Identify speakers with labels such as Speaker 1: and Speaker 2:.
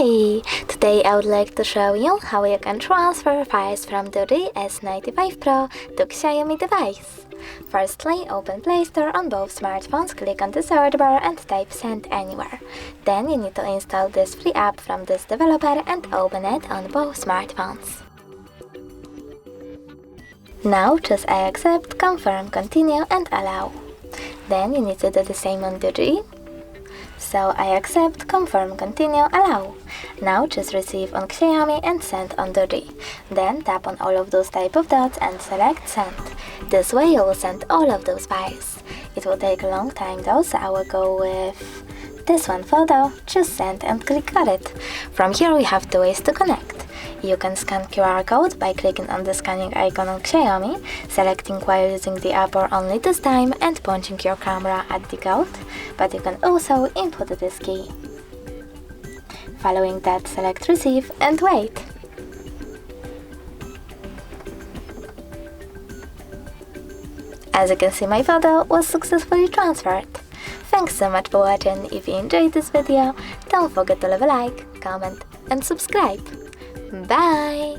Speaker 1: Hey! Today I would like to show you how you can transfer files from DOOGEE S95 Pro to Xiaomi device. Firstly, open Play Store on both smartphones, click on the search bar and type Send Anywhere. Then you need to install this free app from this developer and open it on both smartphones. Now choose I accept, confirm, continue and allow. Then you need to do the same on DOOGEE. So I accept, confirm, continue, allow. Now choose receive on Xiaomi and send on DOOGEE. Then tap on all of those type of dots and select send. This way you will send all of those files. It will take a long time though, so I will go with this one photo, choose send and click got it. From here we have two ways to connect. You can scan QR code by clicking on the scanning icon on Xiaomi, selecting while using the app or only this time and pointing your camera at the code, but you can also input this key. Following that, select receive and wait. As you can see, my photo was successfully transferred. Thanks so much for watching. If you enjoyed this video, don't forget to leave a like, comment and subscribe. Bye!